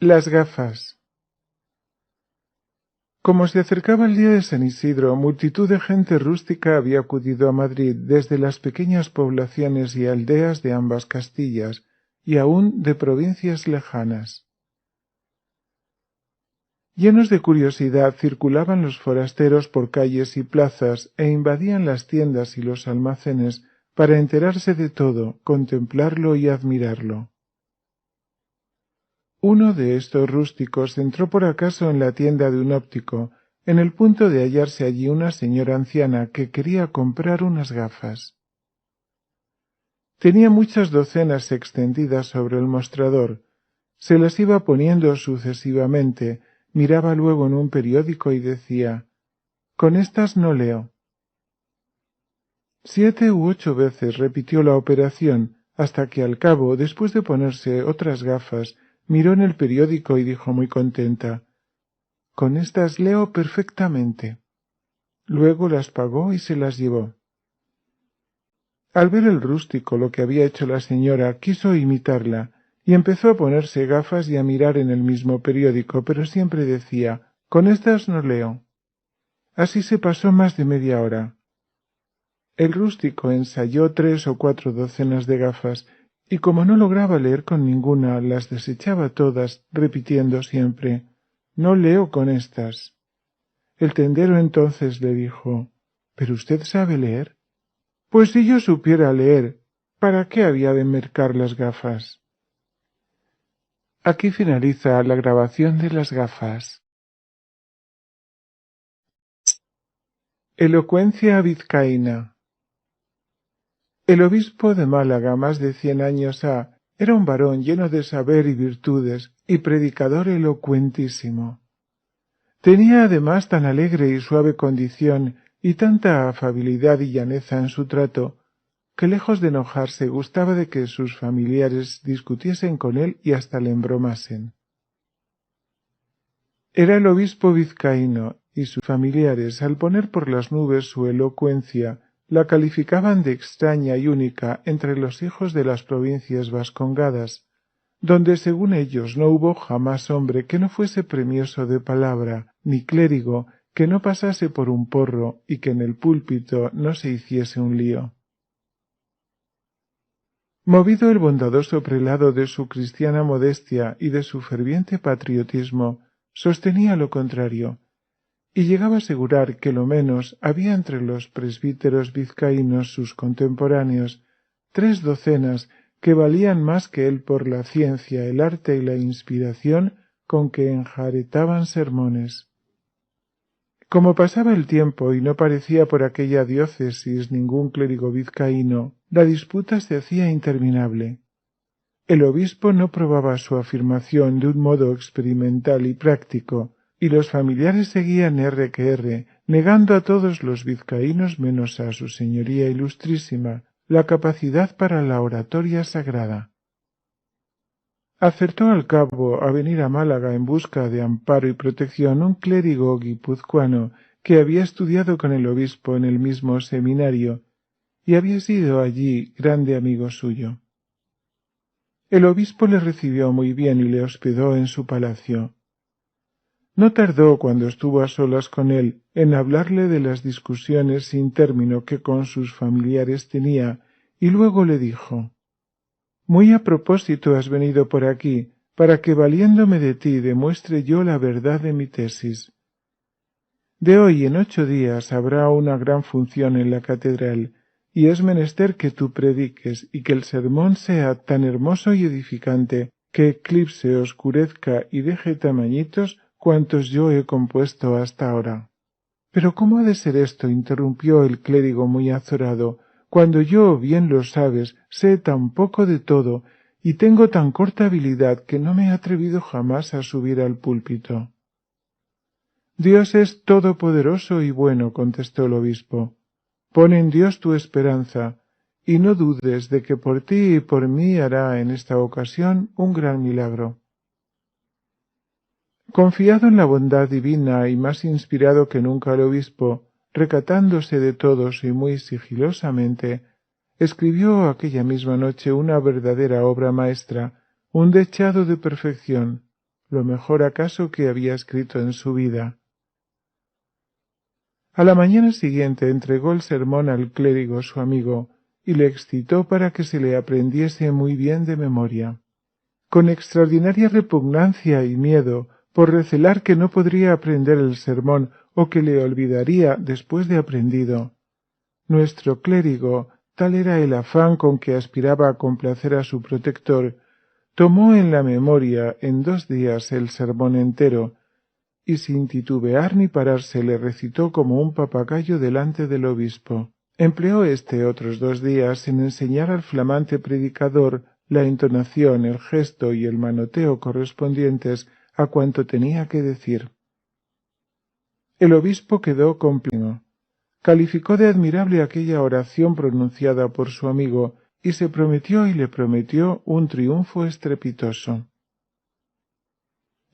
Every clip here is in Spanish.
Las gafas. Como se acercaba el día de San Isidro, multitud de gente rústica había acudido a Madrid desde las pequeñas poblaciones y aldeas de ambas Castillas, y aun de provincias lejanas. Llenos de curiosidad circulaban los forasteros por calles y plazas e invadían las tiendas y los almacenes para enterarse de todo, contemplarlo y admirarlo. Uno de estos rústicos entró por acaso en la tienda de un óptico, en el punto de hallarse allí una señora anciana que quería comprar unas gafas. Tenía muchas docenas extendidas sobre el mostrador, se las iba poniendo sucesivamente, miraba luego en un periódico y decía: «Con estas no leo». 7 u 8 veces repitió la operación, hasta que al cabo, después de ponerse otras gafas, miró en el periódico y dijo muy contenta: «Con estas leo perfectamente». Luego las pagó y se las llevó. Al ver el rústico lo que había hecho la señora, quiso imitarla, y empezó a ponerse gafas y a mirar en el mismo periódico, pero siempre decía: «Con estas no leo». Así se pasó más de media hora. El rústico ensayó 3 o 4 docenas de gafas, y como no lograba leer con ninguna, las desechaba todas, repitiendo siempre: «No leo con estas». El tendero entonces le dijo: «¿Pero usted sabe leer?». «Pues si yo supiera leer, ¿para qué había de mercar las gafas?». Aquí finaliza la grabación de las gafas. Elocuencia vizcaína. El obispo de Málaga, más de 100 años ha, era un varón lleno de saber y virtudes, y predicador elocuentísimo. Tenía además tan alegre y suave condición, y tanta afabilidad y llaneza en su trato, que lejos de enojarse gustaba de que sus familiares discutiesen con él y hasta le embromasen. Era el obispo vizcaíno, y sus familiares, al poner por las nubes su elocuencia, la calificaban de extraña y única entre los hijos de las provincias vascongadas, donde según ellos no hubo jamás hombre que no fuese premioso de palabra, ni clérigo que no pasase por un porro y que en el púlpito no se hiciese un lío. Movido el bondadoso prelado de su cristiana modestia y de su ferviente patriotismo, sostenía lo contrario, y llegaba a asegurar que lo menos había entre los presbíteros vizcaínos sus contemporáneos 3 docenas que valían más que él por la ciencia, el arte y la inspiración con que enjaretaban sermones. Como pasaba el tiempo y no parecía por aquella diócesis ningún clérigo vizcaíno, la disputa se hacía interminable. El obispo no probaba su afirmación de un modo experimental y práctico, y los familiares seguían R que R, negando a todos los vizcaínos menos a su señoría ilustrísima la capacidad para la oratoria sagrada. Acertó al cabo a venir a Málaga en busca de amparo y protección un clérigo guipuzcoano que había estudiado con el obispo en el mismo seminario y había sido allí grande amigo suyo. El obispo le recibió muy bien y le hospedó en su palacio. No tardó, cuando estuvo a solas con él, en hablarle de las discusiones sin término que con sus familiares tenía, y luego le dijo: «Muy a propósito has venido por aquí, para que valiéndome de ti demuestre yo la verdad de mi tesis. De hoy en 8 días habrá una gran función en la catedral, y es menester que tú prediques y que el sermón sea tan hermoso y edificante que eclipse, oscurezca y deje tamañitos cuantos yo he compuesto hasta ahora». «Pero ¿cómo ha de ser esto?», interrumpió el clérigo muy azorado, «cuando yo, bien lo sabes, sé tan poco de todo y tengo tan corta habilidad que no me he atrevido jamás a subir al púlpito». «Dios es todopoderoso y bueno», contestó el obispo. «Pon en Dios tu esperanza, y no dudes de que por ti y por mí hará en esta ocasión un gran milagro». Confiado en la bondad divina y más inspirado que nunca el obispo, recatándose de todos y muy sigilosamente, escribió aquella misma noche una verdadera obra maestra, un dechado de perfección, lo mejor acaso que había escrito en su vida. A la mañana siguiente entregó el sermón al clérigo su amigo y le excitó para que se le aprendiese muy bien de memoria. Con extraordinaria repugnancia y miedo, por recelar que no podría aprender el sermón o que le olvidaría después de aprendido. Nuestro clérigo, tal era el afán con que aspiraba a complacer a su protector, tomó en la memoria en 2 días el sermón entero, y sin titubear ni pararse le recitó como un papagayo delante del obispo. Empleó otros 2 días en enseñar al flamante predicador la entonación, el gesto y el manoteo correspondientes a cuanto tenía que decir. El obispo quedó complacido. Calificó de admirable aquella oración pronunciada por su amigo y se prometió y le prometió un triunfo estrepitoso.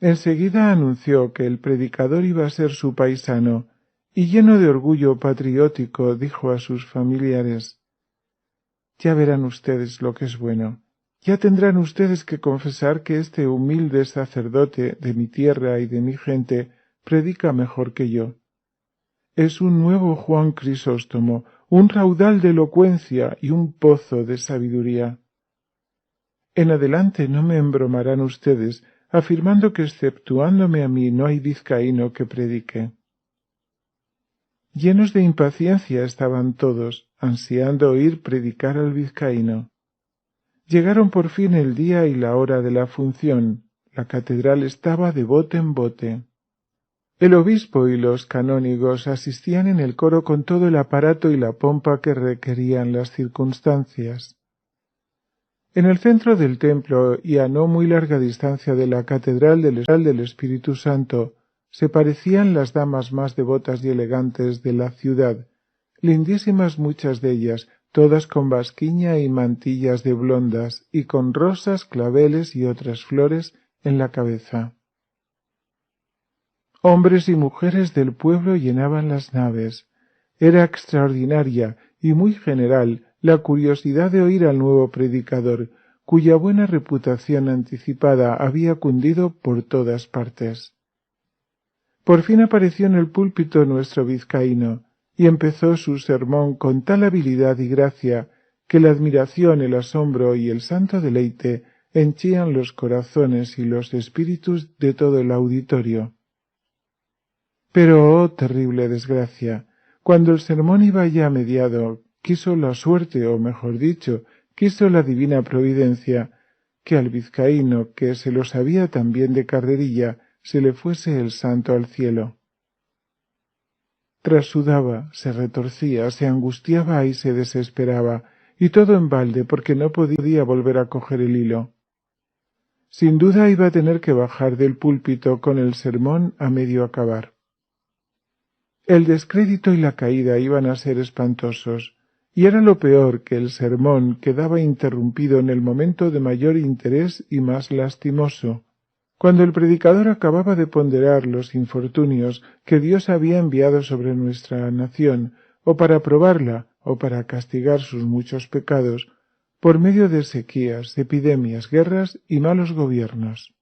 Enseguida anunció que el predicador iba a ser su paisano y lleno de orgullo patriótico dijo a sus familiares: «Ya verán ustedes lo que es bueno. Ya tendrán ustedes que confesar que este humilde sacerdote de mi tierra y de mi gente predica mejor que yo. Es un nuevo Juan Crisóstomo, un raudal de elocuencia y un pozo de sabiduría. En adelante no me embromarán ustedes afirmando que exceptuándome a mí no hay vizcaíno que predique». Llenos de impaciencia estaban todos, ansiando oír predicar al vizcaíno. Llegaron por fin el día y la hora de la función. La catedral estaba de bote en bote. El obispo y los canónigos asistían en el coro con todo el aparato y la pompa que requerían las circunstancias. En el centro del templo y a no muy larga distancia de la catedral del Espíritu Santo se parecían las damas más devotas y elegantes de la ciudad, lindísimas muchas de ellas, todas con basquiña y mantillas de blondas y con rosas, claveles y otras flores en la cabeza. Hombres y mujeres del pueblo llenaban las naves. Era extraordinaria y muy general la curiosidad de oír al nuevo predicador, cuya buena reputación anticipada había cundido por todas partes. Por fin apareció en el púlpito nuestro vizcaíno, y empezó su sermón con tal habilidad y gracia que la admiración, el asombro y el santo deleite henchían los corazones y los espíritus de todo el auditorio. Pero, oh terrible desgracia, cuando el sermón iba ya mediado, quiso la suerte, o mejor dicho, quiso la divina providencia, que al vizcaíno, que se lo sabía tan bien de carrerilla, se le fuese el santo al cielo. Trasudaba, se retorcía, se angustiaba y se desesperaba, y todo en balde porque no podía volver a coger el hilo. Sin duda iba a tener que bajar del púlpito con el sermón a medio acabar. El descrédito y la caída iban a ser espantosos, y era lo peor que el sermón quedaba interrumpido en el momento de mayor interés y más lastimoso, cuando el predicador acababa de ponderar los infortunios que Dios había enviado sobre nuestra nación, o para probarla, o para castigar sus muchos pecados, por medio de sequías, epidemias, guerras y malos gobiernos.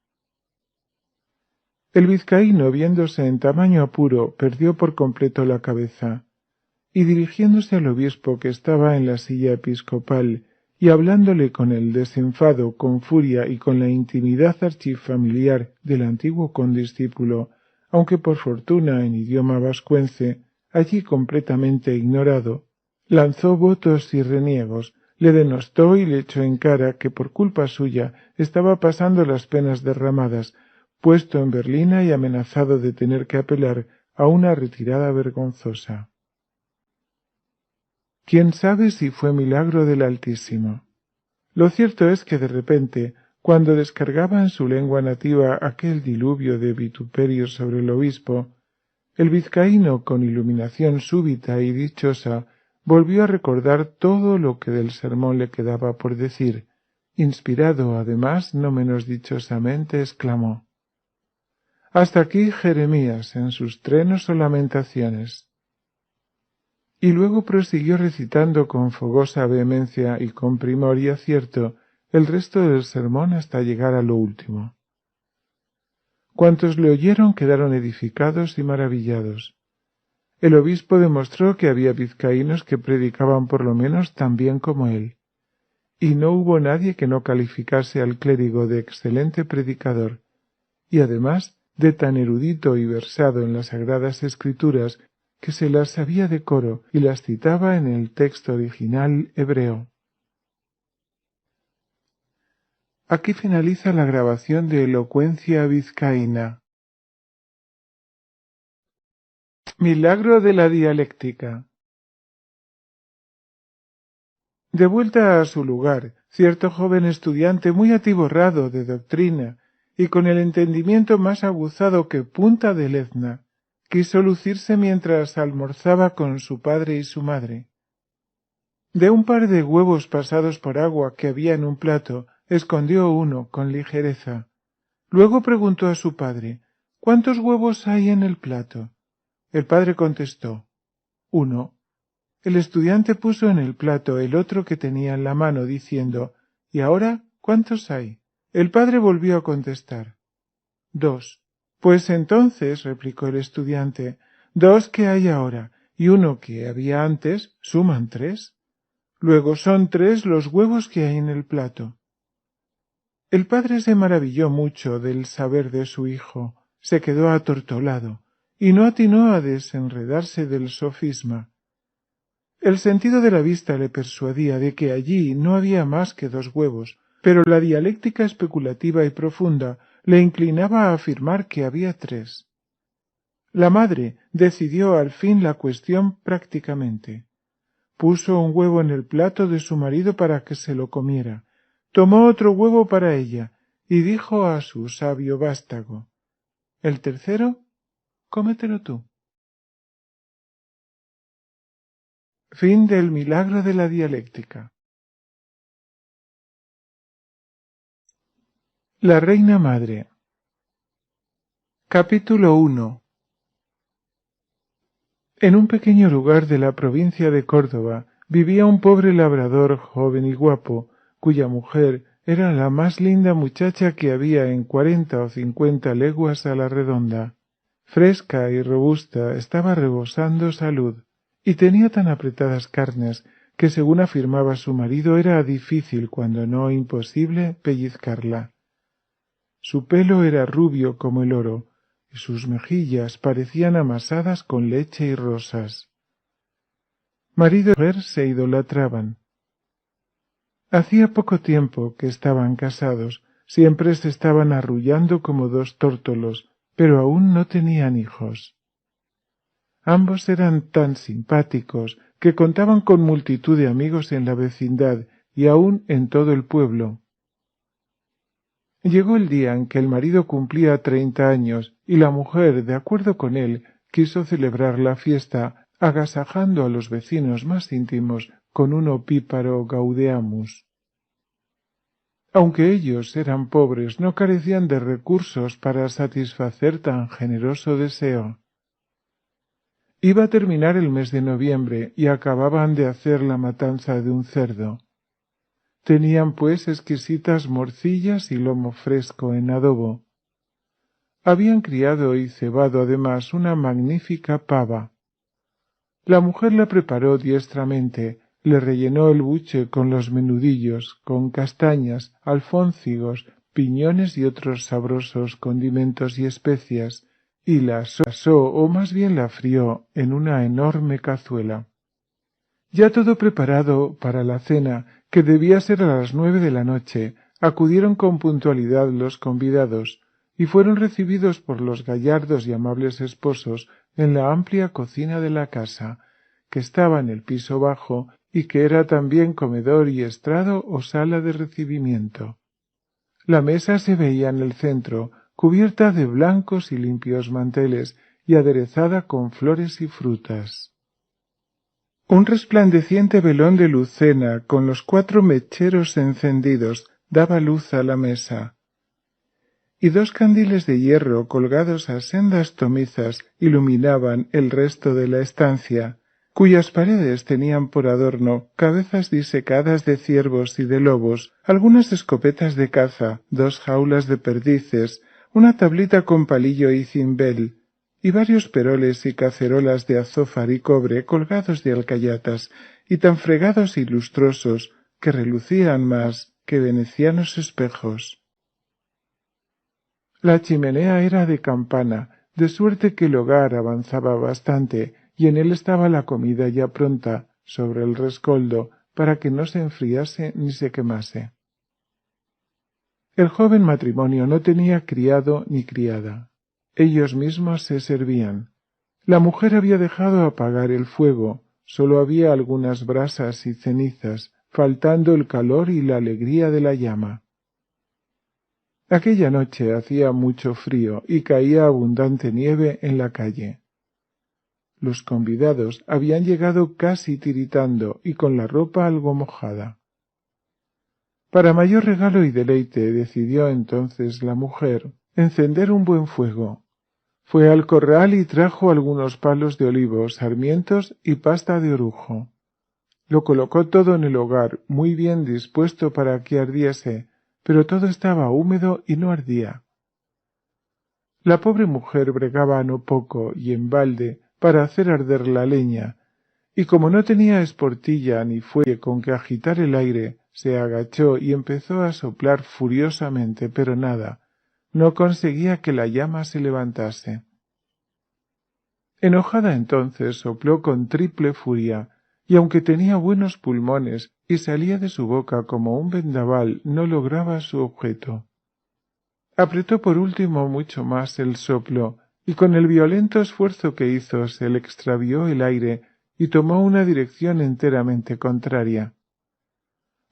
El vizcaíno, viéndose en tamaño apuro, perdió por completo la cabeza, y dirigiéndose al obispo que estaba en la silla episcopal, y hablándole con el desenfado, con furia y con la intimidad archifamiliar del antiguo condiscípulo, aunque por fortuna en idioma vascuence, allí completamente ignorado, lanzó votos y reniegos, le denostó y le echó en cara que por culpa suya estaba pasando las penas derramadas, puesto en berlina y amenazado de tener que apelar a una retirada vergonzosa. ¿Quién sabe si fue milagro del Altísimo? Lo cierto es que de repente, cuando descargaba en su lengua nativa aquel diluvio de vituperios sobre el obispo, el vizcaíno, con iluminación súbita y dichosa, volvió a recordar todo lo que del sermón le quedaba por decir. Inspirado, además, no menos dichosamente, exclamó: «Hasta aquí Jeremías en sus trenos o lamentaciones». Y luego prosiguió recitando con fogosa vehemencia y con primor y acierto el resto del sermón hasta llegar a lo último. Cuantos le oyeron quedaron edificados y maravillados. El obispo demostró que había vizcaínos que predicaban por lo menos tan bien como él, y no hubo nadie que no calificase al clérigo de excelente predicador, y además de tan erudito y versado en las sagradas escrituras que se las sabía de coro y las citaba en el texto original hebreo. Aquí finaliza la grabación de Elocuencia vizcaína. Milagro de la dialéctica. De vuelta a su lugar, cierto joven estudiante muy atiborrado de doctrina y con el entendimiento más aguzado que punta de lezna, quiso lucirse mientras almorzaba con su padre y su madre. De un par de huevos pasados por agua que había en un plato, escondió uno con ligereza. Luego preguntó a su padre: «¿Cuántos huevos hay en el plato?». El padre contestó: «Uno». El estudiante puso en el plato el otro que tenía en la mano, diciendo: «¿Y ahora cuántos hay?». El padre volvió a contestar: «Dos». «Pues entonces», replicó el estudiante, «dos que hay ahora y uno que había antes suman tres. Luego son tres los huevos que hay en el plato». El padre se maravilló mucho del saber de su hijo, se quedó atortolado y no atinó a desenredarse del sofisma. El sentido de la vista le persuadía de que allí no había más que dos huevos, pero la dialéctica especulativa y profunda le inclinaba a afirmar que había tres. La madre decidió al fin la cuestión prácticamente. Puso un huevo en el plato de su marido para que se lo comiera, tomó otro huevo para ella y dijo a su sabio vástago: «El tercero, cómetelo tú». Fin del milagro de la dialéctica. La Reina Madre. Capítulo 1. En un pequeño lugar de la provincia de Córdoba vivía un pobre labrador joven y guapo, cuya mujer era la más linda muchacha que había en 40 o 50 leguas a la redonda. Fresca y robusta, estaba rebosando salud, y tenía tan apretadas carnes que, según afirmaba su marido, era difícil, cuando no imposible, pellizcarla. Su pelo era rubio como el oro, y sus mejillas parecían amasadas con leche y rosas. Marido y mujer se idolatraban. Hacía poco tiempo que estaban casados, siempre se estaban arrullando como dos tórtolos, pero aún no tenían hijos. Ambos eran tan simpáticos que contaban con multitud de amigos en la vecindad y aun en todo el pueblo. Llegó el día en que el marido cumplía 30 años y la mujer, de acuerdo con él, quiso celebrar la fiesta agasajando a los vecinos más íntimos con un opíparo gaudeamus. Aunque ellos eran pobres, no carecían de recursos para satisfacer tan generoso deseo. Iba a terminar el mes de noviembre y acababan de hacer la matanza de un cerdo. Tenían pues exquisitas morcillas y lomo fresco en adobo. Habían criado y cebado además una magnífica pava. La mujer la preparó diestramente, le rellenó el buche con los menudillos, con castañas, alfónzigos, piñones y otros sabrosos condimentos y especias, y la asó, o más bien la frió, en una enorme cazuela. Ya todo preparado para la cena, que debía ser a las 9 de la noche, acudieron con puntualidad los convidados, y fueron recibidos por los gallardos y amables esposos en la amplia cocina de la casa, que estaba en el piso bajo y que era también comedor y estrado o sala de recibimiento. La mesa se veía en el centro, cubierta de blancos y limpios manteles y aderezada con flores y frutas. Un resplandeciente velón de lucena con los 4 mecheros encendidos daba luz a la mesa, y 2 candiles de hierro colgados a sendas tomizas iluminaban el resto de la estancia, cuyas paredes tenían por adorno cabezas disecadas de ciervos y de lobos, algunas escopetas de caza, 2 jaulas de perdices, una tablita con palillo y cimbel, y varios peroles y cacerolas de azófar y cobre colgados de alcayatas, y tan fregados y lustrosos que relucían más que venecianos espejos. La chimenea era de campana, de suerte que el hogar avanzaba bastante, y en él estaba la comida ya pronta sobre el rescoldo para que no se enfriase ni se quemase. El joven matrimonio no tenía criado ni criada. Ellos mismos se servían. La mujer había dejado apagar el fuego, sólo había algunas brasas y cenizas, faltando el calor y la alegría de la llama. Aquella noche hacía mucho frío y caía abundante nieve en la calle. Los convidados habían llegado casi tiritando y con la ropa algo mojada. Para mayor regalo y deleite decidió entonces la mujer encender un buen fuego. Fue al corral y trajo algunos palos de olivos, sarmientos y pasta de orujo. Lo colocó todo en el hogar, muy bien dispuesto para que ardiese, pero todo estaba húmedo y no ardía. La pobre mujer bregaba no poco y en balde para hacer arder la leña, y como no tenía esportilla ni fuelle con que agitar el aire, se agachó y empezó a soplar furiosamente, pero nada, no conseguía que la llama se levantase. Enojada entonces sopló con triple furia, y aunque tenía buenos pulmones y salía de su boca como un vendaval, no lograba su objeto. Apretó por último mucho más el soplo, y con el violento esfuerzo que hizo se le extravió el aire y tomó una dirección enteramente contraria.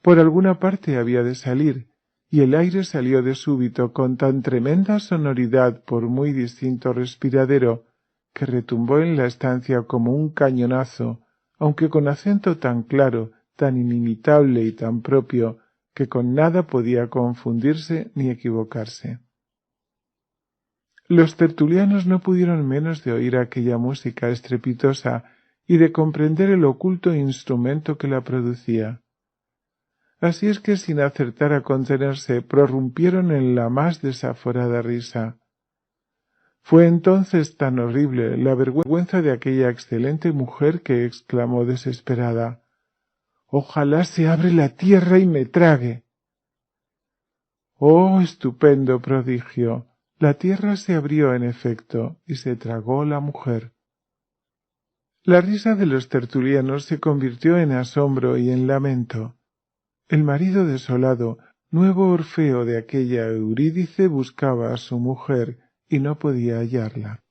Por alguna parte había de salir, y el aire salió de súbito con tan tremenda sonoridad por muy distinto respiradero, que retumbó en la estancia como un cañonazo, aunque con acento tan claro, tan inimitable y tan propio, que con nada podía confundirse ni equivocarse. Los tertulianos no pudieron menos de oír aquella música estrepitosa y de comprender el oculto instrumento que la producía. Así es que sin acertar a contenerse prorrumpieron en la más desaforada risa. Fue entonces tan horrible la vergüenza de aquella excelente mujer que exclamó desesperada: «¡Ojalá se abre la tierra y me trague!». ¡Oh, estupendo prodigio! La tierra se abrió en efecto y se tragó la mujer. La risa de los tertulianos se convirtió en asombro y en lamento. El marido desolado, nuevo Orfeo de aquella Eurídice, buscaba a su mujer y no podía hallarla.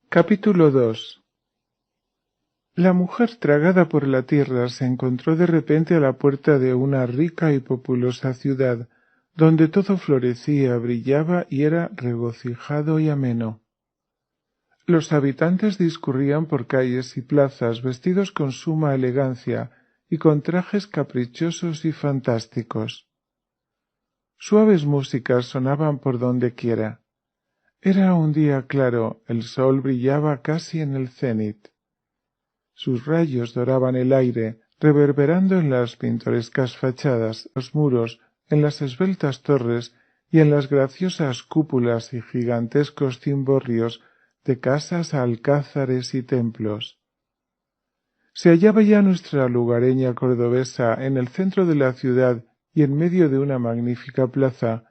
Capítulo 2. La mujer, tragada por la tierra, se encontró de repente a la puerta de una rica y populosa ciudad, donde todo florecía, brillaba y era regocijado y ameno. Los habitantes discurrían por calles y plazas vestidos con suma elegancia y con trajes caprichosos y fantásticos. Suaves músicas sonaban por donde quiera. Era un día claro, el sol brillaba casi en el cenit. Sus rayos doraban el aire, reverberando en las pintorescas fachadas, los muros, en las esbeltas torres y en las graciosas cúpulas y gigantescos cimborrios de casas, alcázares y templos. Se hallaba ya nuestra lugareña cordobesa en el centro de la ciudad y en medio de una magnífica plaza,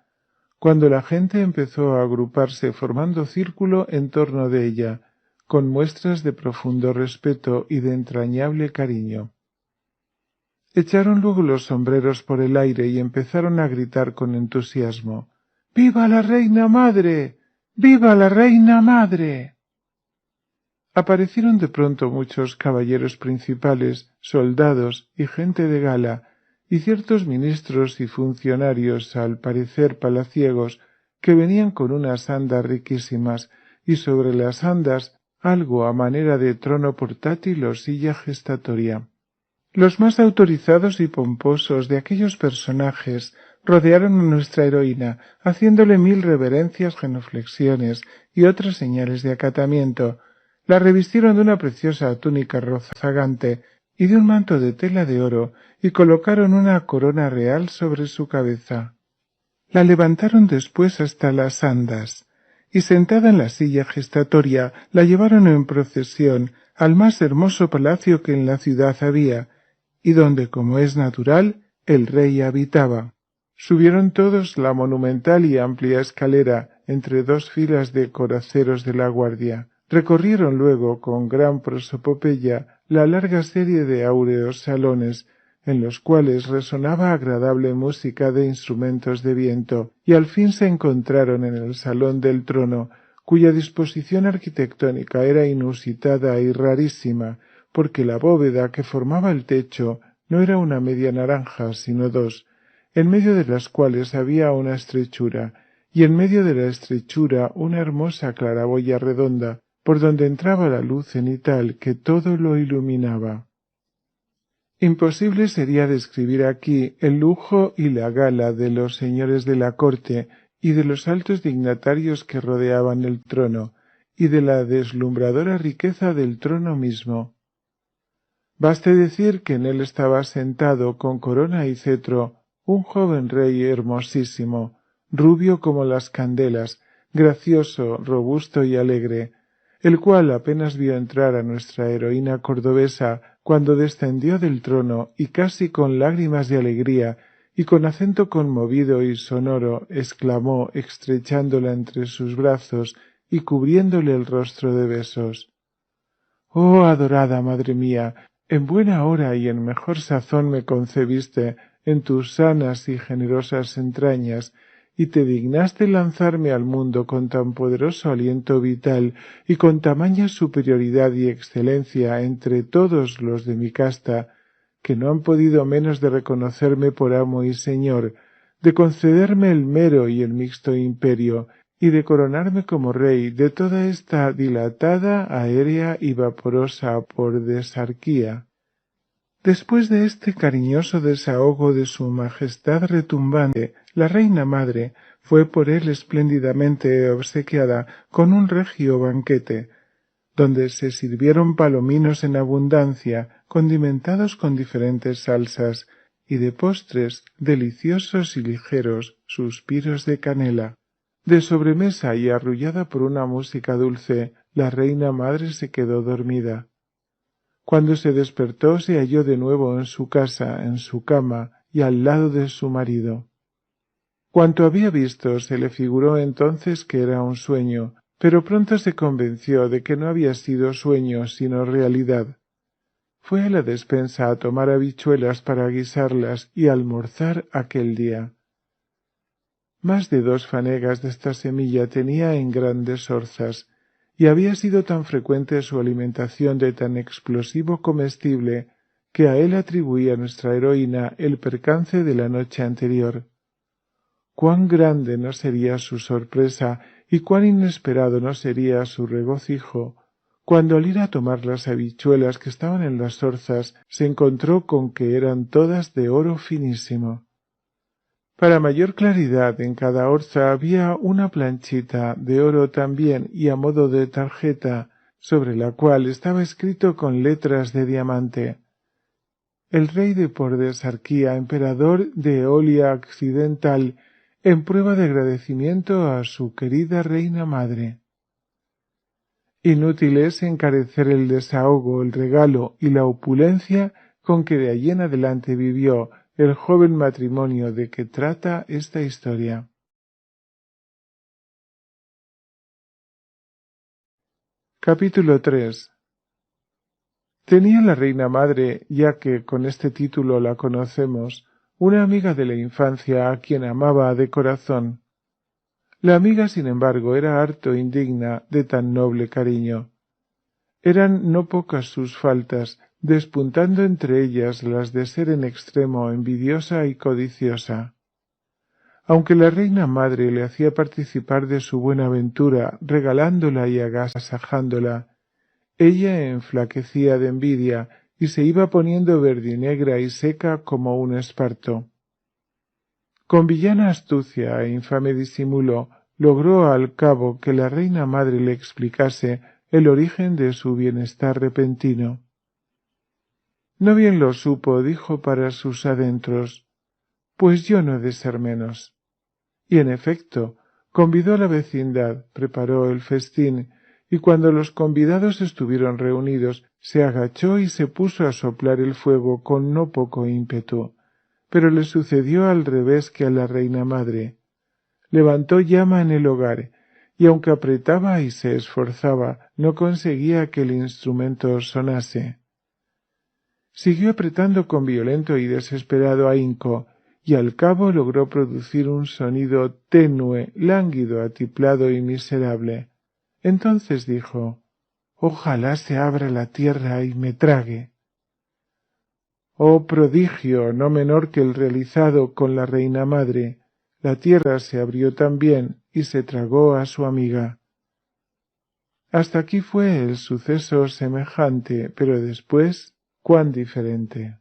cuando la gente empezó a agruparse formando círculo en torno de ella, con muestras de profundo respeto y de entrañable cariño. Echaron luego los sombreros por el aire y empezaron a gritar con entusiasmo: «¡Viva la reina madre! ¡Viva la reina madre!». Aparecieron de pronto muchos caballeros principales, soldados y gente de gala, y ciertos ministros y funcionarios, al parecer palaciegos, que venían con unas andas riquísimas, y sobre las andas algo a manera de trono portátil o silla gestatoria. Los más autorizados y pomposos de aquellos personajes rodearon a nuestra heroína, haciéndole mil reverencias, genuflexiones y otras señales de acatamiento. La revistieron de una preciosa túnica rozagante y de un manto de tela de oro, y colocaron una corona real sobre su cabeza. La levantaron después hasta las andas, y sentada en la silla gestatoria la llevaron en procesión al más hermoso palacio que en la ciudad había, y donde, como es natural, el rey habitaba. Subieron todos la monumental y amplia escalera entre dos filas de coraceros de la guardia. Recorrieron luego con gran prosopopeya la larga serie de áureos salones, en los cuales resonaba agradable música de instrumentos de viento, y al fin se encontraron en el salón del trono, cuya disposición arquitectónica era inusitada y rarísima, porque la bóveda que formaba el techo no era una media naranja, sino dos, en medio de las cuales había una estrechura, y en medio de la estrechura una hermosa claraboya redonda, por donde entraba la luz cenital que todo lo iluminaba. Imposible sería describir aquí el lujo y la gala de los señores de la corte y de los altos dignatarios que rodeaban el trono, y de la deslumbradora riqueza del trono mismo. Baste decir que en él estaba sentado con corona y cetro un joven rey hermosísimo, rubio como las candelas, gracioso, robusto y alegre, el cual apenas vio entrar a nuestra heroína cordobesa cuando descendió del trono y casi con lágrimas de alegría y con acento conmovido y sonoro exclamó estrechándola entre sus brazos y cubriéndole el rostro de besos: «Oh, adorada madre mía, en buena hora y en mejor sazón me concebiste en tus sanas y generosas entrañas, y te dignaste lanzarme al mundo con tan poderoso aliento vital y con tamaña superioridad y excelencia entre todos los de mi casta, que no han podido menos de reconocerme por amo y señor, de concederme el mero y el mixto imperio, y de coronarme como rey de toda esta dilatada, aérea y vaporosa pordesarquía». Después de este cariñoso desahogo de su majestad retumbante, la reina madre fue por él espléndidamente obsequiada con un regio banquete, donde se sirvieron palominos en abundancia, condimentados con diferentes salsas, y de postres deliciosos y ligeros suspiros de canela. De sobremesa y arrullada por una música dulce, la reina madre se quedó dormida. Cuando se despertó se halló de nuevo en su casa, en su cama y al lado de su marido. Cuanto había visto se le figuró entonces que era un sueño, pero pronto se convenció de que no había sido sueño sino realidad. Fue a la despensa a tomar habichuelas para guisarlas y almorzar aquel día. Más de 2 fanegas de esta semilla tenía en grandes orzas, y había sido tan frecuente su alimentación de tan explosivo comestible que a él atribuía nuestra heroína el percance de la noche anterior. Cuán grande no sería su sorpresa y cuán inesperado no sería su regocijo cuando al ir a tomar las habichuelas que estaban en las orzas se encontró con que eran todas de oro finísimo. Para mayor claridad en cada orza había una planchita de oro también y a modo de tarjeta, sobre la cual estaba escrito con letras de diamante: «El rey de Pordesarquía, emperador de Eolia Occidental, en prueba de agradecimiento a su querida reina madre». Inútil es encarecer el desahogo, el regalo y la opulencia con que de allí en adelante vivió el joven matrimonio de que trata esta historia. Capítulo 3. Tenía la reina madre, ya que con este título la conocemos, una amiga de la infancia a quien amaba de corazón. La amiga, sin embargo, era harto indigna de tan noble cariño. Eran no pocas sus faltas, despuntando entre ellas las de ser en extremo envidiosa y codiciosa. Aunque la reina madre le hacía participar de su buena ventura, regalándola y agasajándola, ella enflaquecía de envidia y se iba poniendo verdinegra y seca como un esparto. Con villana astucia e infame disimulo, logró al cabo que la reina madre le explicase el origen de su bienestar repentino. No bien lo supo, dijo para sus adentros: «Pues yo no he de ser menos». Y en efecto, convidó a la vecindad, preparó el festín, y cuando los convidados estuvieron reunidos, se agachó y se puso a soplar el fuego con no poco ímpetu. Pero le sucedió al revés que a la reina madre. Levantó llama en el hogar, y aunque apretaba y se esforzaba, no conseguía que el instrumento sonase. Siguió apretando con violento y desesperado ahínco, y al cabo logró producir un sonido tenue, lánguido, atiplado y miserable. Entonces dijo: «Ojalá se abra la tierra y me trague». Oh prodigio, no menor que el realizado con la reina madre. La tierra se abrió también y se tragó a su amiga. Hasta aquí fue el suceso semejante, pero después, cuán diferente.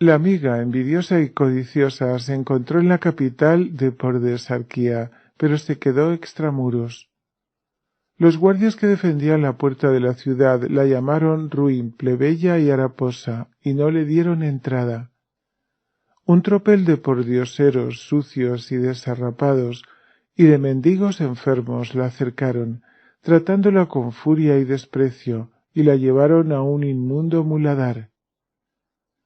La amiga, envidiosa y codiciosa, se encontró en la capital de Pordesarquía, pero se quedó extramuros. Los guardias que defendían la puerta de la ciudad la llamaron ruin, plebeya y haraposa, y no le dieron entrada. Un tropel de pordioseros sucios y desarrapados, y de mendigos enfermos la acercaron, tratándola con furia y desprecio, y la llevaron a un inmundo muladar.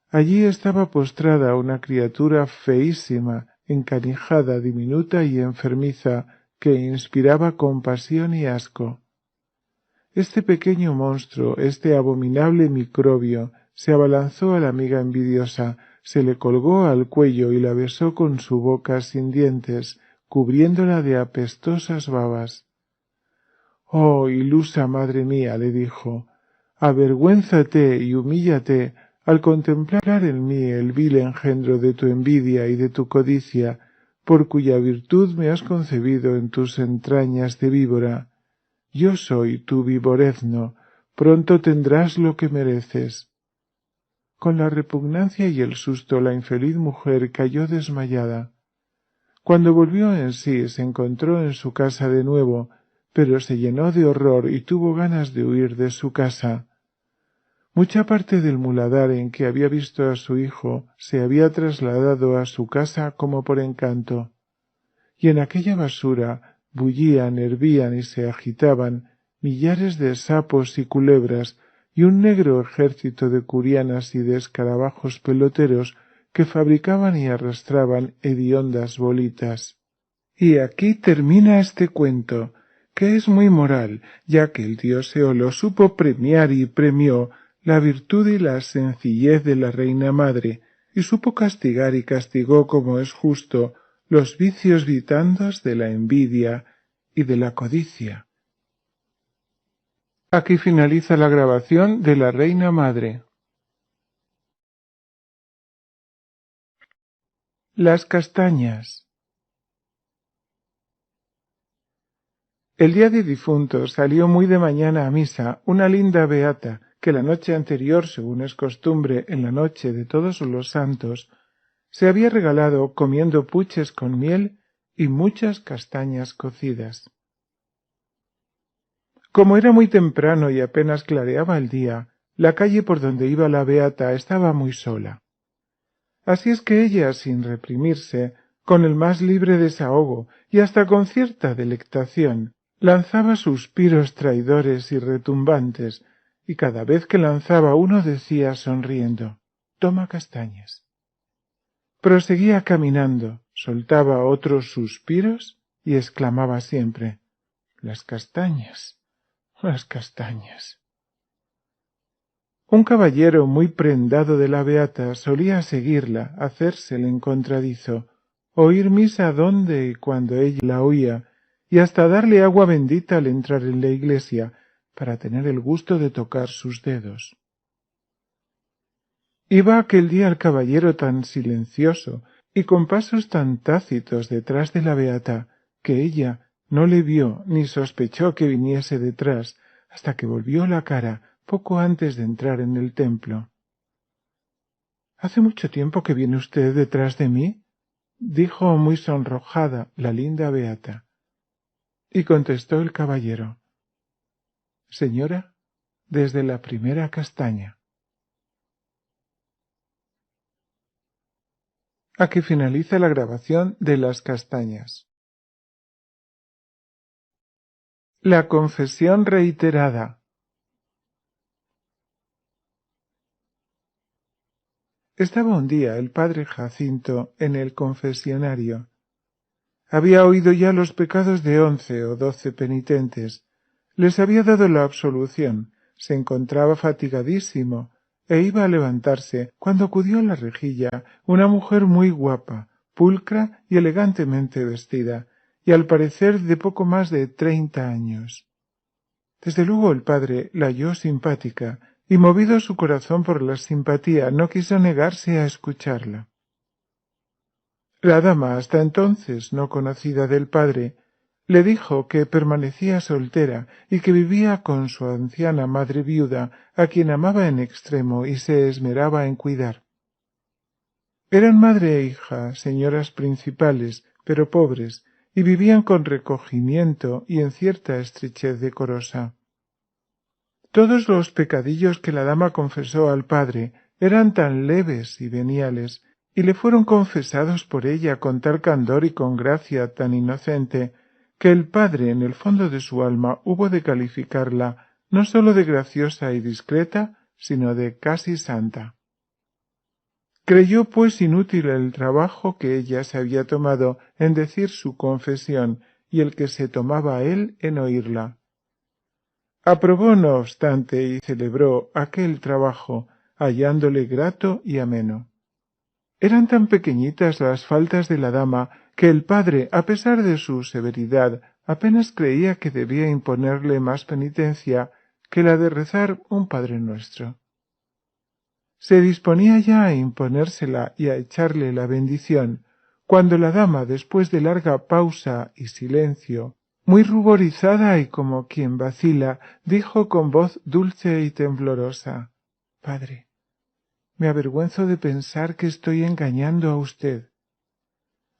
Allí estaba postrada una criatura feísima, encanijada, diminuta y enfermiza, que inspiraba compasión y asco. Este pequeño monstruo, este abominable microbio, se abalanzó a la amiga envidiosa, se le colgó al cuello y la besó con su boca sin dientes, cubriéndola de apestosas babas. «Oh, ilusa madre mía», le dijo, «avergüénzate y humíllate al contemplar en mí el vil engendro de tu envidia y de tu codicia, por cuya virtud me has concebido en tus entrañas de víbora. Yo soy tu viborezno, pronto tendrás lo que mereces». Con la repugnancia y el susto la infeliz mujer cayó desmayada. Cuando volvió en sí se encontró en su casa de nuevo, pero se llenó de horror y tuvo ganas de huir de su casa. Mucha parte del muladar en que había visto a su hijo se había trasladado a su casa como por encanto, y en aquella basura bullían, hervían y se agitaban millares de sapos y culebras y un negro ejército de curianas y de escarabajos peloteros que fabricaban y arrastraban hediondas bolitas. Y aquí termina este cuento, que es muy moral, ya que el dios Eolo supo premiar y premió la virtud y la sencillez de la reina madre, y supo castigar y castigó como es justo los vicios vitandos de la envidia y de la codicia. Aquí finaliza la grabación de la reina madre. Las castañas. El día de difuntos salió muy de mañana a misa una linda beata que la noche anterior, según es costumbre en la noche de todos los santos, se había regalado comiendo puches con miel y muchas castañas cocidas. Como era muy temprano y apenas clareaba el día, la calle por donde iba la beata estaba muy sola. Así es que ella, sin reprimirse, con el más libre desahogo y hasta con cierta delectación, lanzaba suspiros traidores y retumbantes, y cada vez que lanzaba uno decía sonriendo: «Toma castañas». Proseguía caminando, soltaba otros suspiros y exclamaba siempre: «Las castañas, las castañas». Un caballero muy prendado de la beata solía seguirla, hacerse el encontradizo, oír misa donde y cuando ella la oía, y hasta darle agua bendita al entrar en la iglesia, para tener el gusto de tocar sus dedos. Iba aquel día el caballero tan silencioso y con pasos tan tácitos detrás de la beata, que ella no le vio ni sospechó que viniese detrás, hasta que volvió la cara poco antes de entrar en el templo. «¿Hace mucho tiempo que viene usted detrás de mí?», dijo muy sonrojada la linda beata. Y contestó el caballero: «Señora, desde la primera castaña». a que finaliza la grabación de Las castañas. La confesión reiterada. Estaba un día el padre Jacinto en el confesionario. Había oído ya los pecados de 11 o 12 penitentes. Les había dado la absolución, se encontraba fatigadísimo, e iba a levantarse cuando acudió a la rejilla una mujer muy guapa, pulcra y elegantemente vestida, y al parecer de poco más de 30 años. Desde luego el padre la halló simpática, y movido su corazón por la simpatía no quiso negarse a escucharla. La dama, hasta entonces no conocida del padre, le dijo que permanecía soltera y que vivía con su anciana madre viuda, a quien amaba en extremo y se esmeraba en cuidar. Eran madre e hija, señoras principales, pero pobres, y vivían con recogimiento y en cierta estrechez decorosa. Todos los pecadillos que la dama confesó al padre eran tan leves y veniales, y le fueron confesados por ella con tal candor y con gracia tan inocente, que el padre en el fondo de su alma hubo de calificarla no sólo de graciosa y discreta, sino de casi santa. Creyó pues inútil el trabajo que ella se había tomado en decir su confesión y el que se tomaba él en oírla. Aprobó, no obstante, y celebró aquel trabajo, hallándole grato y ameno. Eran tan pequeñitas las faltas de la dama que el padre, a pesar de su severidad, apenas creía que debía imponerle más penitencia que la de rezar un Padre Nuestro. Se disponía ya a imponérsela y a echarle la bendición, cuando la dama, después de larga pausa y silencio, muy ruborizada y como quien vacila, dijo con voz dulce y temblorosa: Padre, me avergüenzo de pensar que estoy engañando a usted.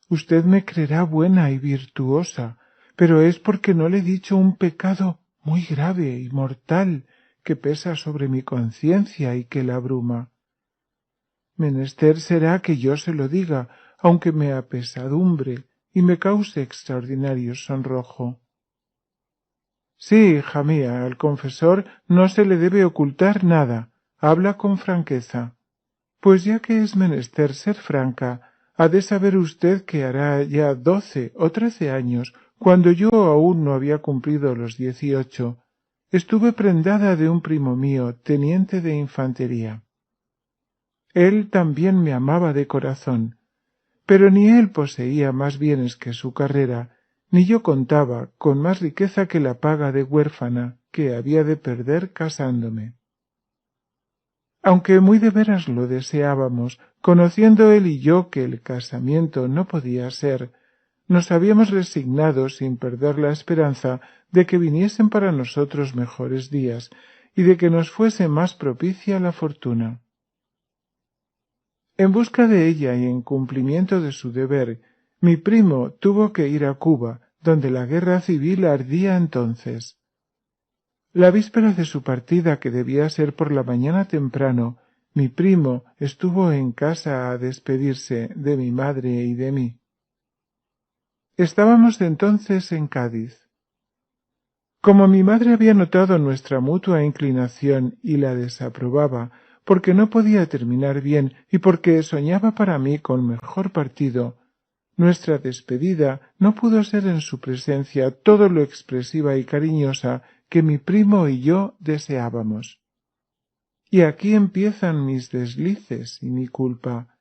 Usted me creerá buena y virtuosa, pero es porque no le he dicho un pecado muy grave y mortal que pesa sobre mi conciencia y que la abruma. Menester será que yo se lo diga, aunque me apesadumbre y me cause extraordinario sonrojo. Sí, hija mía, al confesor no se le debe ocultar nada, habla con franqueza. Pues ya que es menester ser franca, ha de saber usted que hará ya 12 o 13 años, cuando yo aún no había cumplido los 18, estuve prendada de un primo mío, teniente de infantería. Él también me amaba de corazón, pero ni él poseía más bienes que su carrera, ni yo contaba con más riqueza que la paga de huérfana que había de perder casándome. Aunque muy de veras lo deseábamos, conociendo él y yo que el casamiento no podía ser, nos habíamos resignado sin perder la esperanza de que viniesen para nosotros mejores días y de que nos fuese más propicia la fortuna. En busca de ella y en cumplimiento de su deber, mi primo tuvo que ir a Cuba, donde la guerra civil ardía entonces. La víspera de su partida, que debía ser por la mañana temprano, mi primo estuvo en casa a despedirse de mi madre y de mí. Estábamos entonces en Cádiz. Como mi madre había notado nuestra mutua inclinación y la desaprobaba, porque no podía terminar bien y porque soñaba para mí con mejor partido, nuestra despedida no pudo ser en su presencia todo lo expresiva y cariñosa que mi primo y yo deseábamos. Y aquí empiezan mis deslices y mi culpa.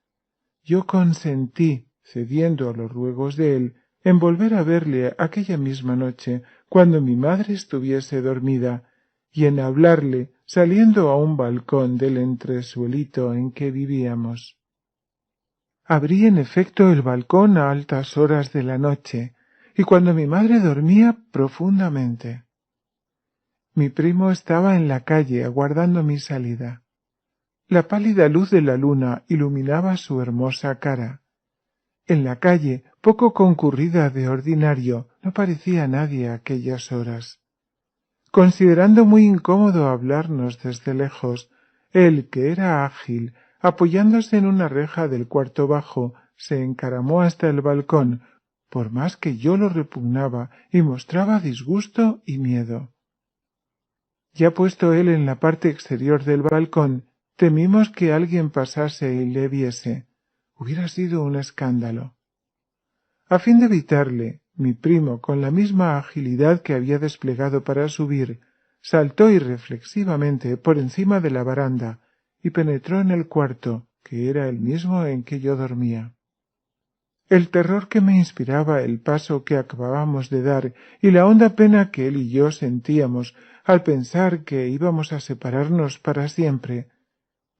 Yo consentí, cediendo a los ruegos de él, en volver a verle aquella misma noche, cuando mi madre estuviese dormida, y en hablarle saliendo a un balcón del entresuelito en que vivíamos. Abrí en efecto el balcón a altas horas de la noche, y cuando mi madre dormía profundamente. Mi primo estaba en la calle aguardando mi salida. La pálida luz de la luna iluminaba su hermosa cara. En la calle, poco concurrida de ordinario, no parecía nadie a aquellas horas. Considerando muy incómodo hablarnos desde lejos, él, que era ágil, apoyándose en una reja del cuarto bajo, se encaramó hasta el balcón, por más que yo lo repugnaba y mostraba disgusto y miedo. Ya puesto él en la parte exterior del balcón, temimos que alguien pasase y le viese. Hubiera sido un escándalo. A fin de evitarle, mi primo, con la misma agilidad que había desplegado para subir, saltó irreflexivamente por encima de la baranda y penetró en el cuarto, que era el mismo en que yo dormía. El terror que me inspiraba el paso que acabábamos de dar y la honda pena que él y yo sentíamos al pensar que íbamos a separarnos para siempre,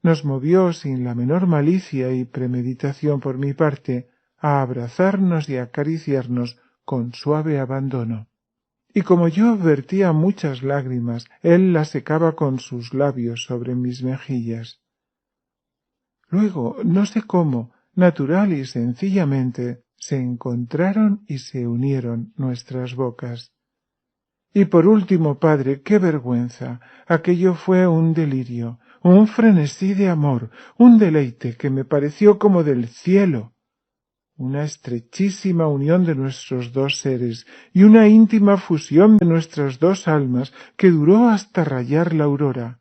nos movió sin la menor malicia y premeditación por mi parte a abrazarnos y acariciarnos con suave abandono. Y como yo vertía muchas lágrimas, él las secaba con sus labios sobre mis mejillas. Luego, no sé cómo, natural y sencillamente, se encontraron y se unieron nuestras bocas. Y por último, padre, qué vergüenza. Aquello fue un delirio, un frenesí de amor, un deleite que me pareció como del cielo. Una estrechísima unión de nuestros dos seres y una íntima fusión de nuestras dos almas que duró hasta rayar la aurora.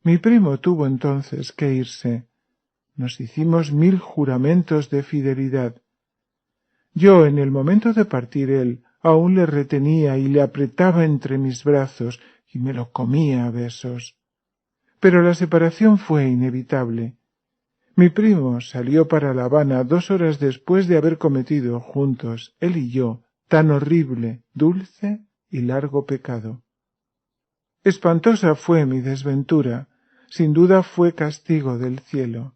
Mi primo tuvo entonces que irse. Nos hicimos 1000 juramentos de fidelidad. Yo, en el momento de partir él, aún le retenía y le apretaba entre mis brazos y me lo comía a besos. Pero la separación fue inevitable. Mi primo salió para La Habana 2 horas después de haber cometido juntos, él y yo, tan horrible, dulce y largo pecado. Espantosa fue mi desventura, sin duda fue castigo del cielo.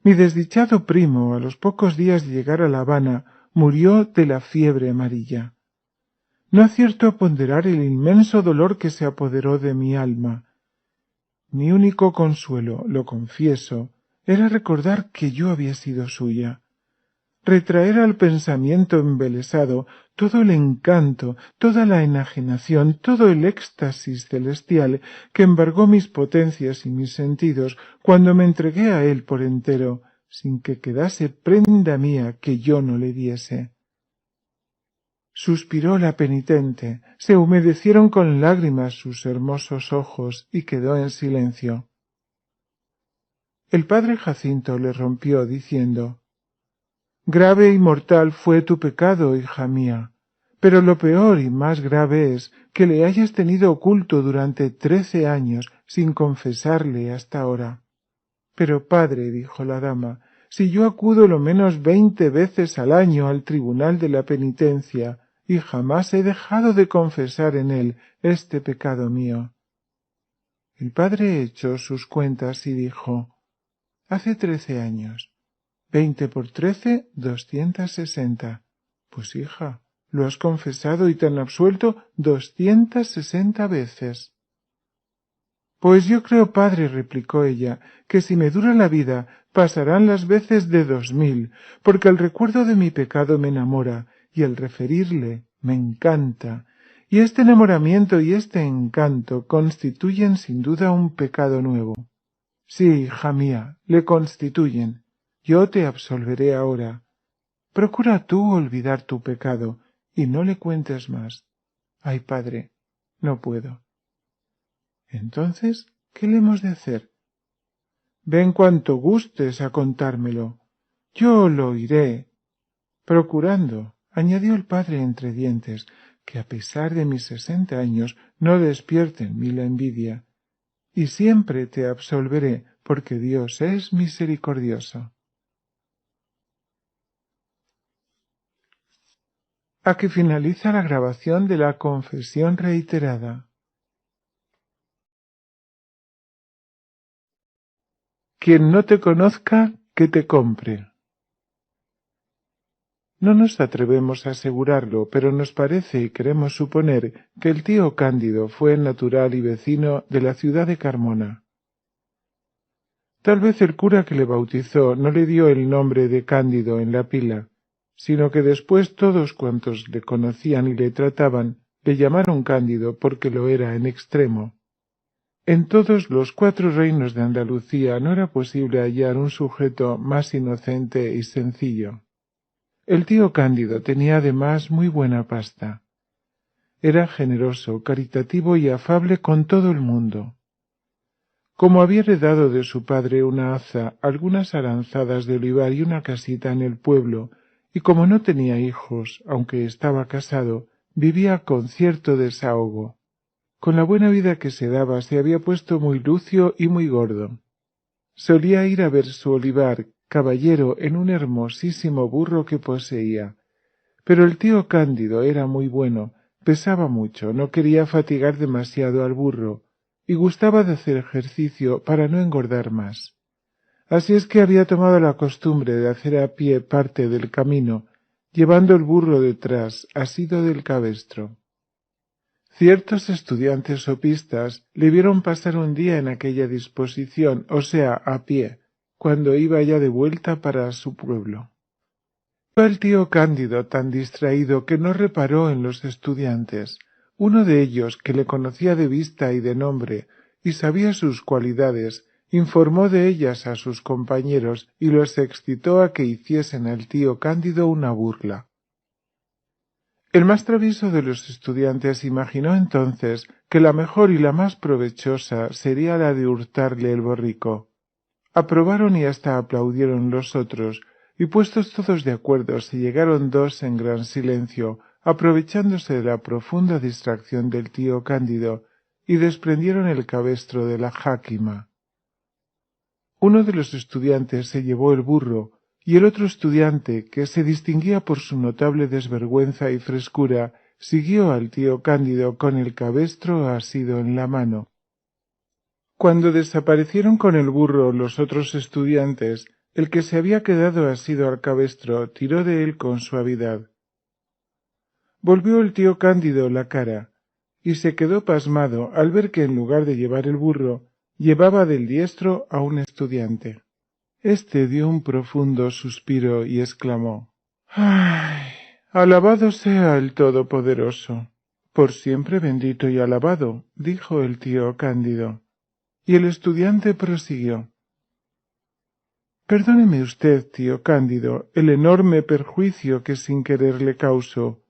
Mi desdichado primo, a los pocos días de llegar a La Habana, murió de la fiebre amarilla. No acierto a ponderar el inmenso dolor que se apoderó de mi alma. Mi único consuelo, lo confieso, era recordar que yo había sido suya. Retraer al pensamiento embelesado todo el encanto, toda la enajenación, todo el éxtasis celestial que embargó mis potencias y mis sentidos cuando me entregué a él por entero, sin que quedase prenda mía que yo no le diese. Suspiró la penitente, se humedecieron con lágrimas sus hermosos ojos y quedó en silencio. El padre Jacinto le rompió diciendo: Grave y mortal fue tu pecado, hija mía, pero lo peor y más grave es que le hayas tenido oculto durante 13 años sin confesarle hasta ahora. Pero padre, dijo la dama, si yo acudo lo menos 20 veces al año al tribunal de la penitencia y jamás he dejado de confesar en él este pecado mío. El padre echó sus cuentas y dijo: Hace 13 años. 20 por 13, 260. Pues hija, lo has confesado y te han absuelto 260 veces. Pues yo creo, padre, replicó ella, que si me dura la vida pasarán las veces de 2000, porque el recuerdo de mi pecado me enamora y el referirle me encanta, y este enamoramiento y este encanto constituyen sin duda un pecado nuevo. Sí, hija mía, le constituyen. Yo te absolveré ahora. Procura tú olvidar tu pecado y no le cuentes más. Ay, padre, no puedo. Entonces, ¿qué le hemos de hacer? Ven cuanto gustes a contármelo. Yo lo oiré. Procurando, añadió el padre entre dientes, que a pesar de mis 60 años no despierte en mí la envidia, y siempre te absolveré porque Dios es misericordioso. Aquí finaliza la grabación de la confesión reiterada. Quien no te conozca, que te compre. No nos atrevemos a asegurarlo, pero nos parece y queremos suponer que el tío Cándido fue el natural y vecino de la ciudad de Carmona. Tal vez el cura que le bautizó no le dio el nombre de Cándido en la pila, sino que después todos cuantos le conocían y le trataban le llamaron Cándido porque lo era en extremo. En todos los 4 reinos de Andalucía no era posible hallar un sujeto más inocente y sencillo. El tío Cándido tenía además muy buena pasta. Era generoso, caritativo y afable con todo el mundo. Como había heredado de su padre una haza, algunas aranzadas de olivar y una casita en el pueblo, y como no tenía hijos, aunque estaba casado, vivía con cierto desahogo. Con la buena vida que se daba se había puesto muy lucio y muy gordo. Solía ir a ver su olivar, caballero, en un hermosísimo burro que poseía. Pero el tío Cándido era muy bueno, pesaba mucho, no quería fatigar demasiado al burro, y gustaba de hacer ejercicio para no engordar más. Así es que había tomado la costumbre de hacer a pie parte del camino, llevando el burro detrás, asido del cabestro. Ciertos estudiantes sopistas le vieron pasar un día en aquella disposición, o sea, a pie, cuando iba ya de vuelta para su pueblo. Fue el tío Cándido tan distraído que no reparó en los estudiantes. Uno de ellos, que le conocía de vista y de nombre, y sabía sus cualidades, informó de ellas a sus compañeros y los excitó a que hiciesen al tío Cándido una burla. El más travieso de los estudiantes imaginó entonces que la mejor y la más provechosa sería la de hurtarle el borrico. Aprobaron y hasta aplaudieron los otros, y puestos todos de acuerdo se llegaron 2 en gran silencio, aprovechándose de la profunda distracción del tío Cándido, y desprendieron el cabestro de la jáquima. Uno de los estudiantes se llevó el burro, y el otro estudiante, que se distinguía por su notable desvergüenza y frescura, siguió al tío Cándido con el cabestro asido en la mano. Cuando desaparecieron con el burro los otros estudiantes, el que se había quedado asido al cabestro tiró de él con suavidad. Volvió el tío Cándido la cara, y se quedó pasmado al ver que en lugar de llevar el burro, llevaba del diestro a un estudiante. Este dio un profundo suspiro y exclamó: ¡Ay! Alabado sea el Todopoderoso. Por siempre bendito y alabado, dijo el tío Cándido. Y el estudiante prosiguió: Perdóneme usted, tío Cándido, el enorme perjuicio que sin querer le causo.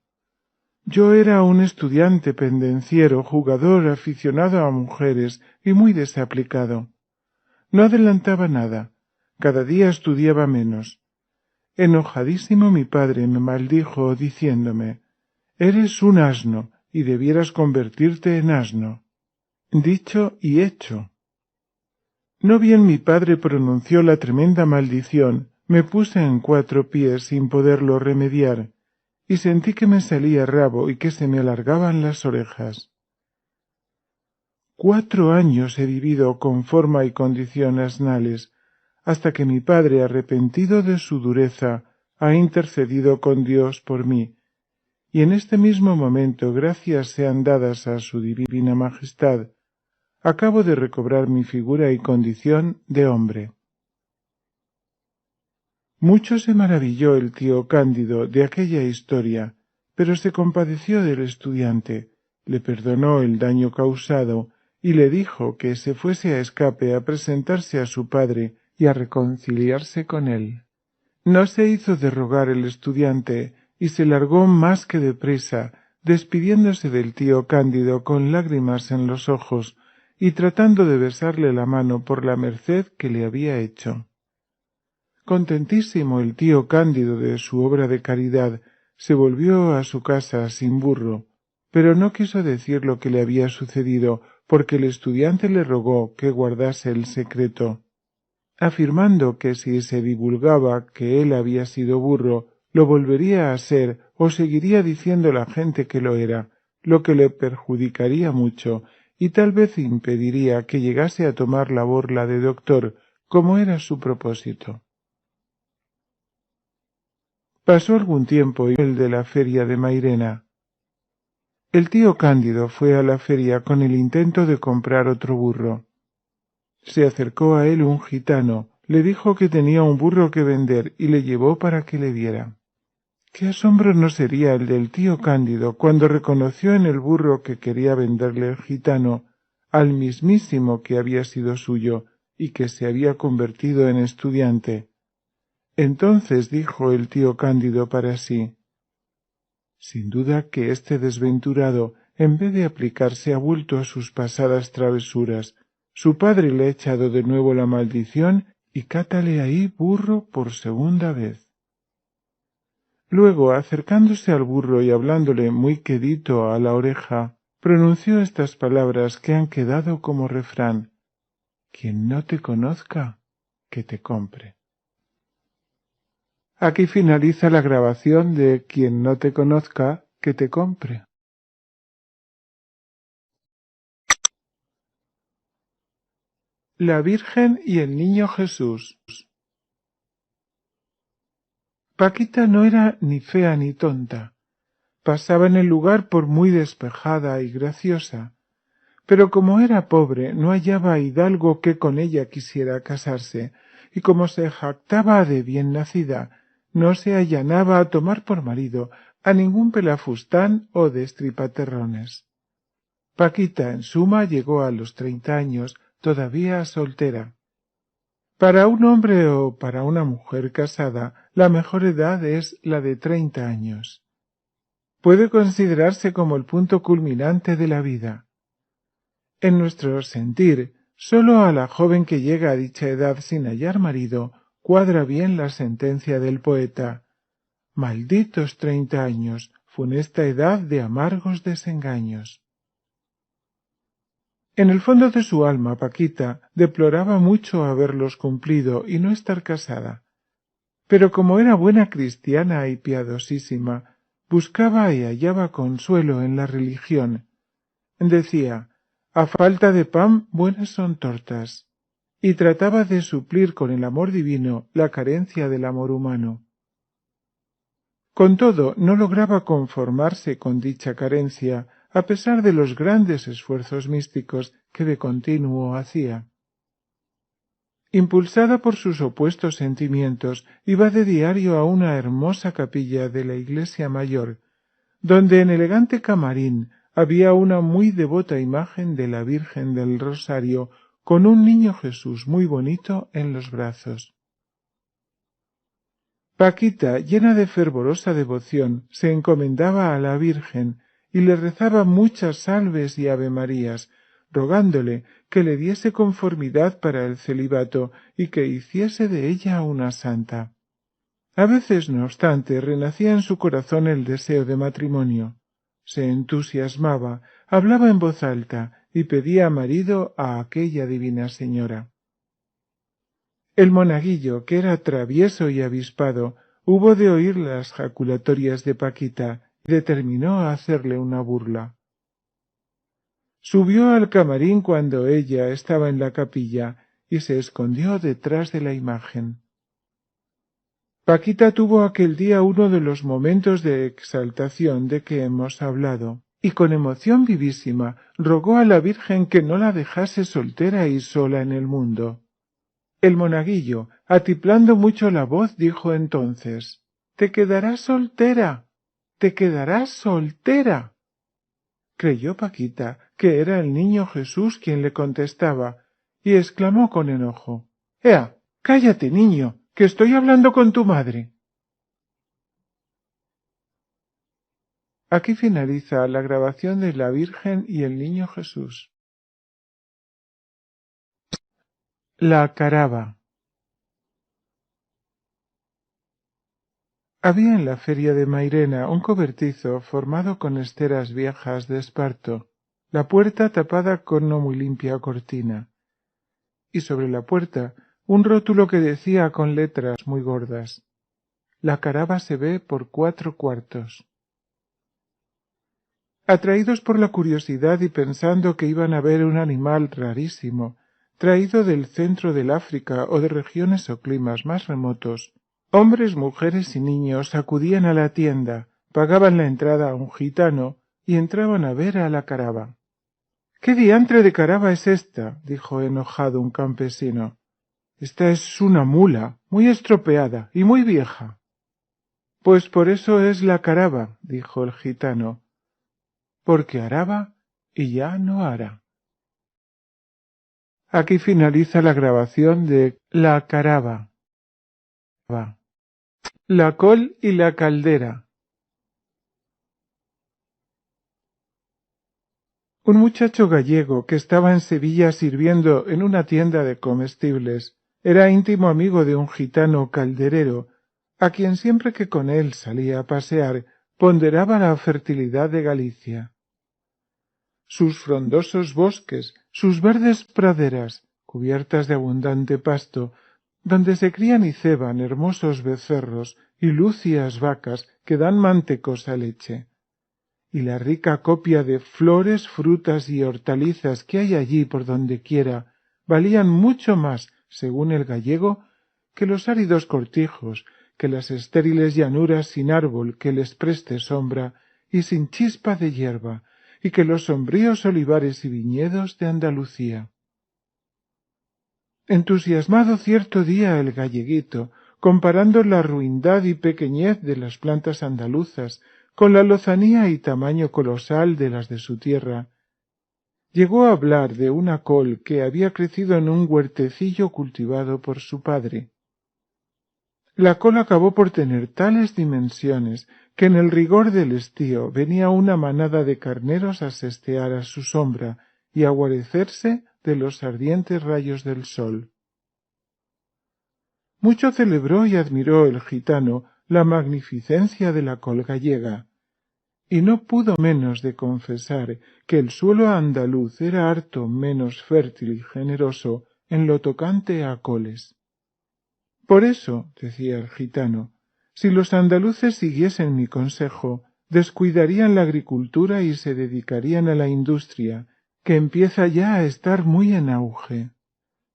Yo era un estudiante pendenciero, jugador, aficionado a mujeres y muy desaplicado. No adelantaba nada, cada día estudiaba menos. Enojadísimo mi padre me maldijo diciéndome: Eres un asno y debieras convertirte en asno. Dicho y hecho. No bien mi padre pronunció la tremenda maldición, me puse en 4 pies sin poderlo remediar, y sentí que me salía rabo y que se me alargaban las orejas. 4 años he vivido con forma y condición asnales, hasta que mi padre, arrepentido de su dureza, ha intercedido con Dios por mí, y en este mismo momento, gracias sean dadas a su divina majestad, acabo de recobrar mi figura y condición de hombre. Mucho se maravilló el tío Cándido de aquella historia, pero se compadeció del estudiante, le perdonó el daño causado y le dijo que se fuese a escape a presentarse a su padre y a reconciliarse con él. No se hizo de rogar el estudiante y se largó más que deprisa, despidiéndose del tío Cándido con lágrimas en los ojos y tratando de besarle la mano por la merced que le había hecho. Contentísimo el tío Cándido de su obra de caridad, se volvió a su casa sin burro, pero no quiso decir lo que le había sucedido, porque el estudiante le rogó que guardase el secreto, afirmando que si se divulgaba que él había sido burro, lo volvería a ser o seguiría diciendo la gente que lo era, lo que le perjudicaría mucho y tal vez impediría que llegase a tomar la borla de doctor, como era su propósito. Pasó algún tiempo y el de la feria de Mairena. El tío Cándido fue a la feria con el intento de comprar otro burro. Se acercó a él un gitano, le dijo que tenía un burro que vender y le llevó para que le viera. Qué asombro no sería el del tío Cándido cuando reconoció en el burro que quería venderle el gitano al mismísimo que había sido suyo y que se había convertido en estudiante. Entonces dijo el tío Cándido para sí: sin duda que este desventurado, en vez de aplicarse, ha vuelto a sus pasadas travesuras. Su padre le ha echado de nuevo la maldición y cátale ahí burro por segunda vez. Luego, acercándose al burro y hablándole muy quedito a la oreja, pronunció estas palabras que han quedado como refrán: quien no te conozca, que te compre. Aquí finaliza la grabación de Quien no te conozca, que te compre. La Virgen y el Niño Jesús. Paquita no era ni fea ni tonta. Pasaba en el lugar por muy despejada y graciosa, pero como era pobre no hallaba hidalgo que con ella quisiera casarse, y como se jactaba de bien nacida, no se allanaba a tomar por marido a ningún pelafustán o destripaterrones. Paquita, en suma, llegó a los 30 años, todavía soltera. Para un hombre o para una mujer casada, la mejor edad es la de 30 años. Puede considerarse como el punto culminante de la vida. En nuestro sentir, sólo a la joven que llega a dicha edad sin hallar marido, cuadra bien la sentencia del poeta: malditos 30 años, funesta edad de amargos desengaños. En el fondo de su alma, Paquita deploraba mucho haberlos cumplido y no estar casada. Pero como era buena cristiana y piadosísima, buscaba y hallaba consuelo en la religión. Decía: a falta de pan, buenas son tortas, y trataba de suplir con el amor divino la carencia del amor humano. Con todo, no lograba conformarse con dicha carencia, a pesar de los grandes esfuerzos místicos que de continuo hacía. Impulsada por sus opuestos sentimientos, iba de diario a una hermosa capilla de la iglesia mayor, donde en elegante camarín había una muy devota imagen de la Virgen del Rosario con un niño Jesús muy bonito en los brazos. Paquita, llena de fervorosa devoción, se encomendaba a la Virgen y le rezaba muchas salves y avemarías, rogándole que le diese conformidad para el celibato y que hiciese de ella una santa. A veces, no obstante, renacía en su corazón el deseo de matrimonio. Se entusiasmaba, hablaba en voz alta y pedía marido a aquella divina señora. El monaguillo, que era travieso y avispado, hubo de oír las jaculatorias de Paquita y determinó a hacerle una burla. Subió al camarín cuando ella estaba en la capilla y se escondió detrás de la imagen. Paquita tuvo aquel día uno de los momentos de exaltación de que hemos hablado, y con emoción vivísima rogó a la Virgen que no la dejase soltera y sola en el mundo. El monaguillo, atiplando mucho la voz, dijo entonces: «¡Te quedarás soltera! ¡Te quedarás soltera!». Creyó Paquita que era el niño Jesús quien le contestaba, y exclamó con enojo: «¡Ea! ¡Cállate, niño, que estoy hablando con tu madre!». Aquí finaliza la grabación de la Virgen y el Niño Jesús. La caraba. Había en la feria de Mairena un cobertizo formado con esteras viejas de esparto, la puerta tapada con no muy limpia cortina, y sobre la puerta un rótulo que decía con letras muy gordas: «La caraba se ve por 4 cuartos». Atraídos por la curiosidad y pensando que iban a ver un animal rarísimo, traído del centro del África o de regiones o climas más remotos, hombres, mujeres y niños acudían a la tienda, pagaban la entrada a un gitano y entraban a ver a la caraba. «¿Qué diantre de caraba es esta?», dijo enojado un campesino. «Esta es una mula, muy estropeada y muy vieja». «Pues por eso es la caraba», dijo el gitano, «porque araba y ya no hará». Aquí finaliza la grabación de La caraba. La col y la caldera. Un muchacho gallego que estaba en Sevilla sirviendo en una tienda de comestibles era íntimo amigo de un gitano calderero, a quien siempre que con él salía a pasear ponderaba la fertilidad de Galicia. Sus frondosos bosques, sus verdes praderas, cubiertas de abundante pasto, donde se crían y ceban hermosos becerros y lúcidas vacas que dan mantecosa leche, y la rica copia de flores, frutas y hortalizas que hay allí por donde quiera, valían mucho más, según el gallego, que los áridos cortijos, que las estériles llanuras sin árbol que les preste sombra y sin chispa de hierba, y que los sombríos olivares y viñedos de Andalucía. Entusiasmado cierto día el galleguito, comparando la ruindad y pequeñez de las plantas andaluzas con la lozanía y tamaño colosal de las de su tierra, llegó a hablar de una col que había crecido en un huertecillo cultivado por su padre. La col acabó por tener tales dimensiones que en el rigor del estío venía una manada de carneros a sestear a su sombra y a guarecerse de los ardientes rayos del sol. Mucho celebró y admiró el gitano la magnificencia de la col gallega, y no pudo menos de confesar que el suelo andaluz era harto menos fértil y generoso en lo tocante a coles. Por eso, decía el gitano, si los andaluces siguiesen mi consejo, descuidarían la agricultura y se dedicarían a la industria, que empieza ya a estar muy en auge.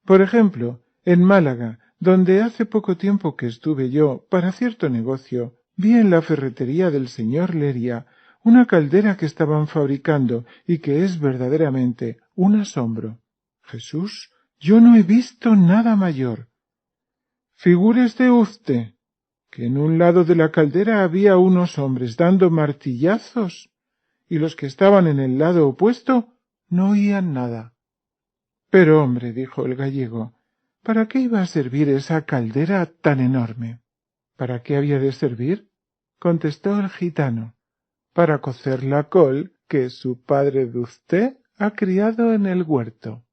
Por ejemplo, en Málaga, donde hace poco tiempo que estuve yo para cierto negocio, vi en la ferretería del señor Leria una caldera que estaban fabricando y que es verdaderamente un asombro. Jesús, yo no he visto nada mayor. Figúrese usted que en un lado de la caldera había unos hombres dando martillazos y los que estaban en el lado opuesto no oían nada. Pero hombre, dijo el gallego, ¿para qué iba a servir esa caldera tan enorme? ¿Para qué había de servir? Contestó el gitano. Para cocer la col que su padre de usted ha criado en el huerto.